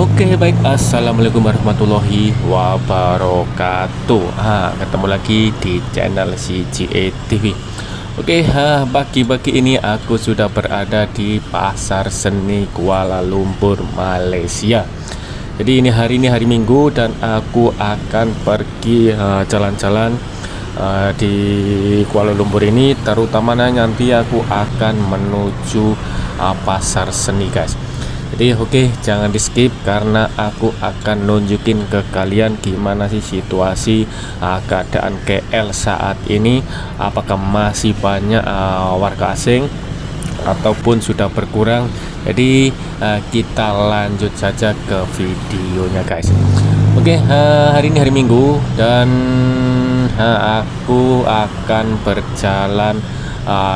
Oke, baik. Assalamualaikum warahmatullahi wabarakatuh. Ketemu lagi di channel CGA TV. Oke, pagi-pagi ini aku sudah berada di Pasar Seni Kuala Lumpur, Malaysia. Jadi ini hari Minggu dan aku akan pergi jalan-jalan di Kuala Lumpur ini. Terutamanya nanti aku akan menuju Pasar Seni, guys. Jadi oke, jangan di skip karena aku akan nunjukin ke kalian gimana sih situasi keadaan KL saat ini. Apakah masih banyak warga asing ataupun sudah berkurang. Jadi kita lanjut saja ke videonya, guys. Oke, hari ini hari Minggu dan aku akan berjalan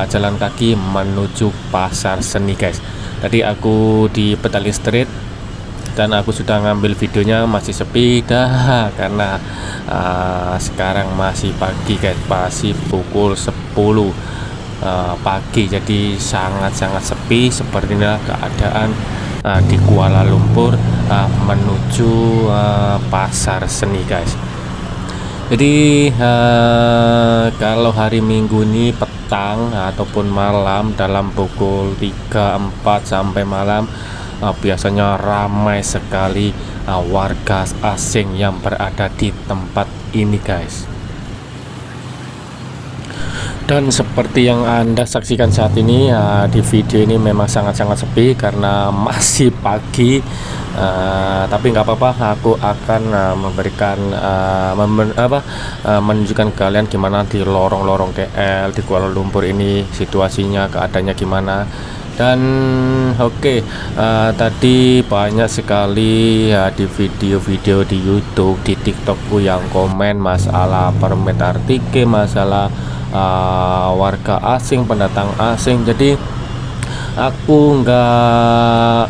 jalan kaki menuju Pasar Seni, guys. Tadi aku di Petaling Street dan aku sudah ngambil videonya, masih sepi dah karena sekarang masih pagi, guys, masih pukul 10 pagi, jadi sangat-sangat sepi. Seperti inilah keadaan di Kuala Lumpur menuju Pasar Seni, guys. Jadi kalau hari Minggu ini petang ataupun malam dalam pukul 3-4 sampai malam biasanya ramai sekali warga asing yang berada di tempat ini, guys. Dan seperti yang Anda saksikan saat ini di video ini memang sangat-sangat sepi karena masih pagi. Tapi nggak apa-apa, aku akan memberikan menunjukkan kalian gimana di lorong-lorong KL di Kuala Lumpur ini situasinya, keadaannya gimana. Dan oke, tadi banyak sekali di video-video di YouTube, di TikTokku yang komen masalah permit RTK, masalah warga asing, pendatang asing. Jadi aku nggak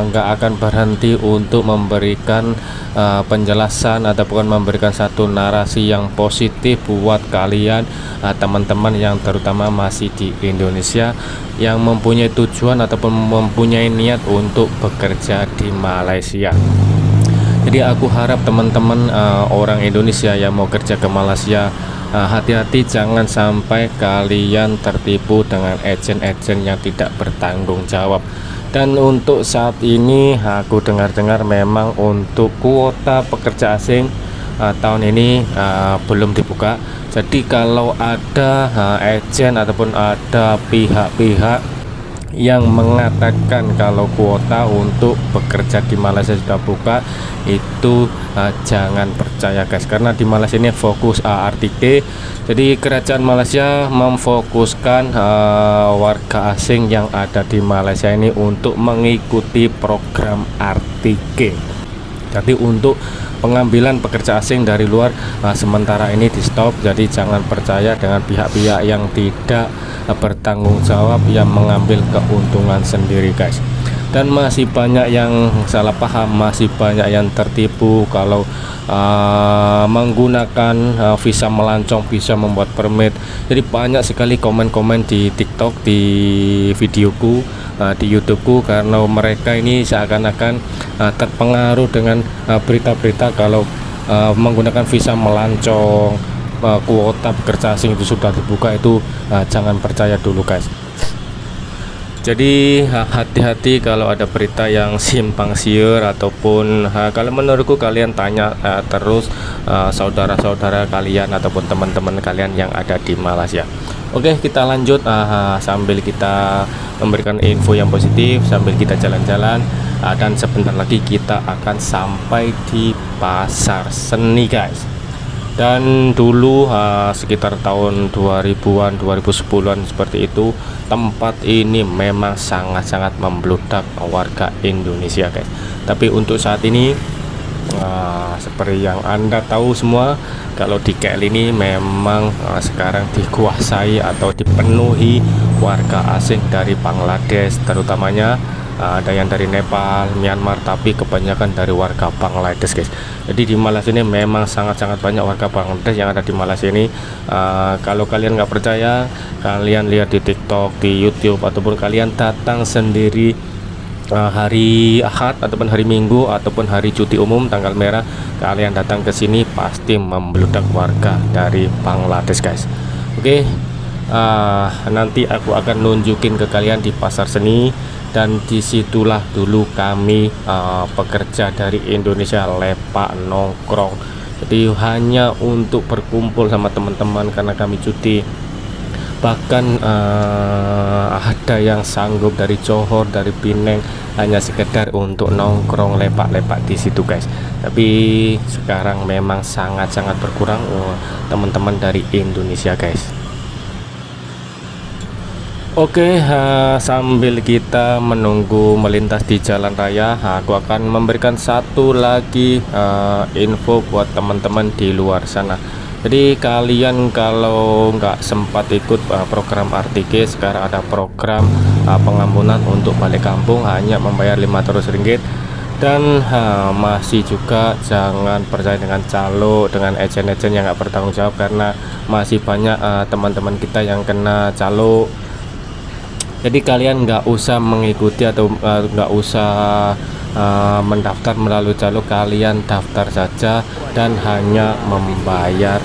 akan berhenti untuk memberikan penjelasan ataupun memberikan satu narasi yang positif buat kalian, teman-teman yang terutama masih di Indonesia yang mempunyai tujuan ataupun mempunyai niat untuk bekerja di Malaysia. Jadi aku harap teman-teman orang Indonesia yang mau kerja ke Malaysia, hati-hati jangan sampai kalian tertipu dengan agen-agen yang tidak bertanggung jawab. Dan untuk saat ini aku dengar-dengar memang untuk kuota pekerja asing tahun ini belum dibuka. Jadi kalau ada agen ataupun ada pihak-pihak yang mengatakan kalau kuota untuk bekerja di Malaysia sudah buka, itu jangan percaya, guys, karena di Malaysia ini fokus RTK. Jadi kerajaan Malaysia memfokuskan warga asing yang ada di Malaysia ini untuk mengikuti program RTK. Jadi untuk pengambilan pekerja asing dari luar sementara ini di stop. Jadi jangan percaya dengan pihak-pihak yang tidak bertanggung jawab yang mengambil keuntungan sendiri, guys. Dan masih banyak yang salah paham, masih banyak yang tertipu kalau menggunakan visa melancong bisa membuat permit. Jadi banyak sekali komen-komen di TikTok, di videoku, di YouTubeku, karena mereka ini seakan-akan terpengaruh dengan berita-berita kalau menggunakan visa melancong, kuota pekerja asing itu sudah dibuka. Itu jangan percaya dulu, guys. Jadi hati-hati kalau ada berita yang simpang siur, ataupun kalau menurutku kalian tanya terus saudara-saudara kalian ataupun teman-teman kalian yang ada di Malaysia. Oke, kita lanjut sambil kita memberikan info yang positif, sambil kita jalan-jalan, dan sebentar lagi kita akan sampai di Pasar Seni, guys. Dan dulu sekitar tahun 2000-an, 2010-an seperti itu, tempat ini memang sangat-sangat membludak warga Indonesia, guys. Tapi untuk saat ini seperti yang Anda tahu semua, kalau di KL ini memang sekarang dikuasai atau dipenuhi warga asing dari Bangladesh, terutamanya ada yang dari Nepal, Myanmar, tapi kebanyakan dari warga Bangladesh, guys. Jadi di Malaysia ini memang sangat-sangat banyak warga Bangladesh yang ada di Malaysia ini. Kalau kalian nggak percaya, kalian lihat di TikTok, di YouTube, ataupun kalian datang sendiri hari Ahad ataupun hari Minggu ataupun hari cuti umum tanggal merah, kalian datang ke sini pasti membludak warga dari Bangladesh guys. Oke, nanti aku akan nunjukin ke kalian di pasar seni, dan disitulah dulu kami pekerja dari Indonesia lepak nongkrong. Jadi hanya untuk berkumpul sama teman-teman karena kami cuti. Bahkan ada yang sanggup dari Johor, dari Pineng, hanya sekedar untuk nongkrong lepak-lepak di situ guys. Tapi sekarang memang sangat-sangat berkurang teman-teman dari Indonesia guys. Oke, sambil kita menunggu melintas di jalan raya, aku akan memberikan satu lagi info buat teman-teman di luar sana. Jadi kalian kalau nggak sempat ikut program RTG, sekarang ada program pengampunan untuk balik kampung, hanya membayar Rp500. Dan masih juga jangan percaya dengan calo, dengan agent-agent yang nggak bertanggung jawab, karena masih banyak teman-teman kita yang kena calo. Jadi kalian nggak usah mengikuti atau nggak usah mendaftar melalui calo, kalian daftar saja dan hanya membayar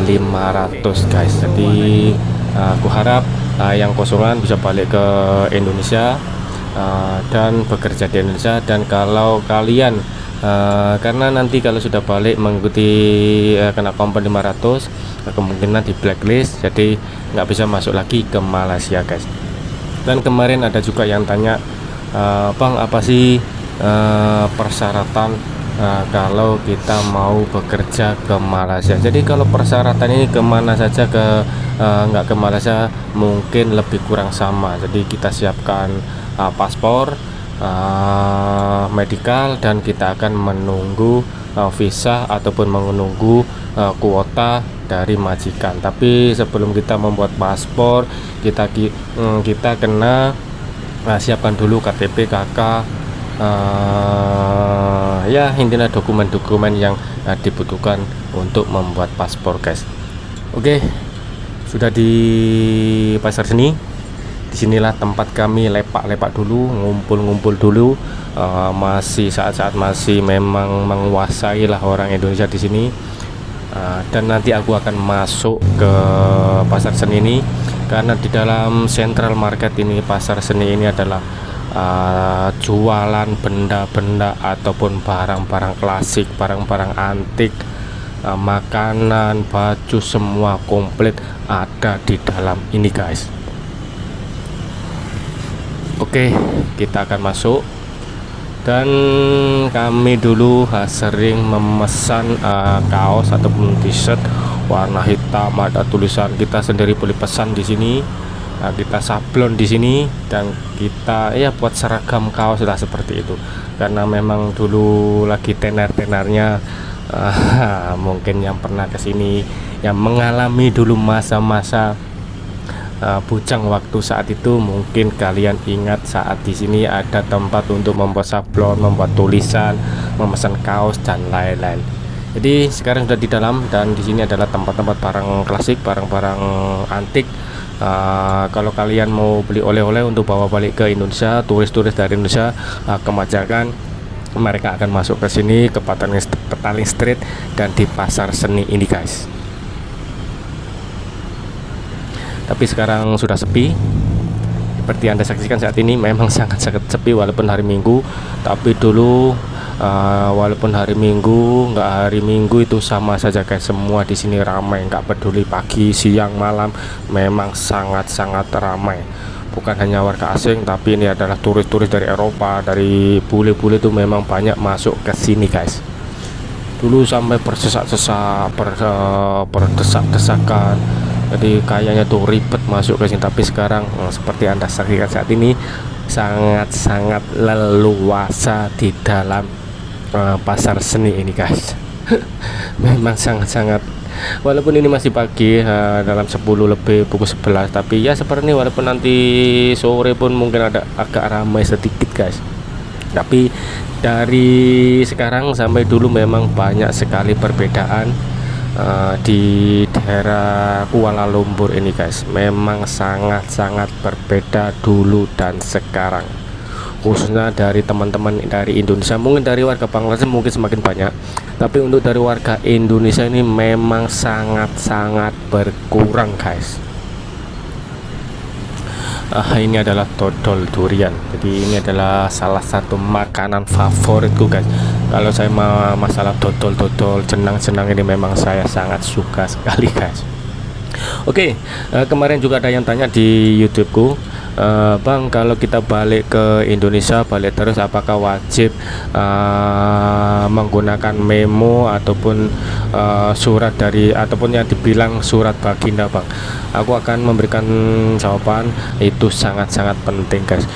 500 guys. Jadi aku harap yang kosongan bisa balik ke Indonesia dan bekerja di Indonesia. Dan kalau kalian karena nanti kalau sudah balik mengikuti kena kompon 500, kemungkinan di blacklist, jadi nggak bisa masuk lagi ke Malaysia guys. Dan kemarin ada juga yang tanya, Bang, apa sih persyaratan kalau kita mau bekerja ke Malaysia? Jadi kalau persyaratan ini kemana saja, nggak ke Malaysia mungkin lebih kurang sama. Jadi kita siapkan paspor, medical, dan kita akan menunggu visa ataupun menunggu kuota dari majikan. Tapi sebelum kita membuat paspor, kita kena siapkan dulu KTP, KK, ya intinya dokumen-dokumen yang dibutuhkan untuk membuat paspor guys. Oke, sudah di pasar seni. Disinilah tempat kami lepak-lepak dulu, ngumpul-ngumpul dulu. Masih saat-saat masih memang menguasai lah orang Indonesia di sini. Dan nanti aku akan masuk ke pasar seni ini, karena di dalam Central Market ini, pasar seni ini adalah jualan benda-benda ataupun barang-barang klasik, barang-barang antik, makanan, baju, semua komplit ada di dalam ini guys. Oke, kita akan masuk. Dan kami dulu sering memesan kaos ataupun t-shirt warna hitam, ada tulisan, kita sendiri boleh pesan di sini. Kita sablon di sini dan kita ya buat seragam kaos lah seperti itu. Karena memang dulu lagi tenar-tenarnya, mungkin yang pernah kesini, yang mengalami dulu masa-masa bujang waktu saat itu, mungkin kalian ingat saat di sini ada tempat untuk membuat sablon, membuat tulisan, memesan kaos dan lain-lain. Jadi sekarang sudah di dalam, dan di sini adalah tempat-tempat barang klasik, barang-barang antik. Kalau kalian mau beli oleh-oleh untuk bawa balik ke Indonesia, turis-turis dari Indonesia ke Majakan, mereka akan masuk ke sini, ke Petaling Street dan di pasar seni ini guys. Tapi sekarang sudah sepi. Seperti Anda saksikan saat ini, memang sangat-sangat sepi walaupun hari Minggu. Tapi dulu walaupun hari Minggu, nggak hari Minggu itu sama saja guys, semua di sini ramai, nggak peduli pagi, siang, malam, memang sangat-sangat ramai. Bukan hanya warga asing, tapi ini adalah turis-turis dari Eropa, dari bule-bule itu memang banyak masuk ke sini guys. Dulu sampai berdesak-desak, berdesak-desakan. Jadi kayaknya tuh ribet masuk ke sini. Tapi sekarang seperti Anda saksikan saat ini, sangat-sangat leluasa di dalam pasar seni ini guys. Memang sangat-sangat, walaupun ini masih pagi, dalam 10 lebih pukul 11, tapi ya seperti ini, walaupun nanti sore pun mungkin ada agak ramai sedikit guys. Tapi dari sekarang sampai dulu memang banyak sekali perbedaan di daerah Kuala Lumpur ini guys. Memang sangat-sangat berbeda dulu dan sekarang. khususnya dari teman-teman dari Indonesia. Mungkin dari warga Bangladesh mungkin semakin banyak, tapi untuk dari warga Indonesia ini memang sangat-sangat berkurang guys. Ini adalah dodol durian. Jadi ini adalah salah satu makanan favoritku guys. Kalau saya masalah dodol jenang-jenang ini memang saya sangat suka sekali guys. Oke, kemarin juga ada yang tanya di YouTubeku, Bang, kalau kita balik ke Indonesia, balik terus, apakah wajib menggunakan memo ataupun surat dari, ataupun yang dibilang surat baginda, Bang? Aku akan memberikan jawaban, itu sangat-sangat penting guys.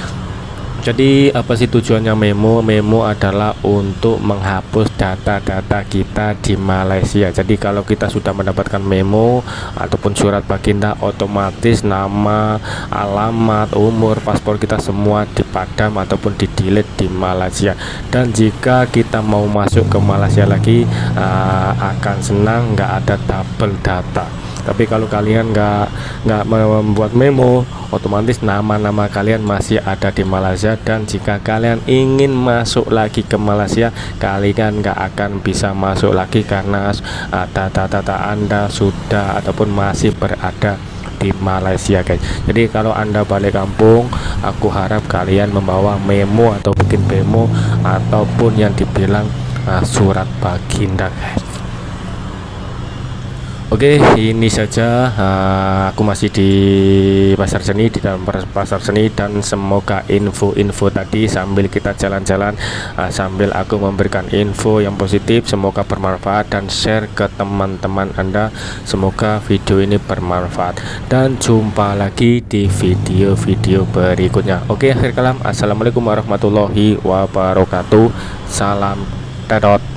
Jadi apa sih tujuannya memo? Memo adalah untuk menghapus data-data kita di Malaysia. Jadi kalau kita sudah mendapatkan memo ataupun surat baginda, otomatis nama, alamat, umur, paspor kita semua dipadam ataupun di-delete di Malaysia. Dan jika kita mau masuk ke Malaysia lagi, akan senang, nggak ada double data. Tapi kalau kalian nggak membuat memo, otomatis nama-nama kalian masih ada di Malaysia, dan jika kalian ingin masuk lagi ke Malaysia, kalian nggak akan bisa masuk lagi karena data-data Anda sudah ataupun masih berada di Malaysia guys. Jadi kalau Anda balik kampung, aku harap kalian membawa memo atau bikin memo ataupun yang dibilang surat baginda guys. Oke, ini saja. Aku masih di pasar seni, di dalam pasar seni, dan semoga info-info tadi sambil kita jalan-jalan, sambil aku memberikan info yang positif, semoga bermanfaat, dan share ke teman-teman Anda. Semoga video ini bermanfaat, dan jumpa lagi di video-video berikutnya. Oke, akhir kalam, assalamualaikum warahmatullahi wabarakatuh. Salam Tedot.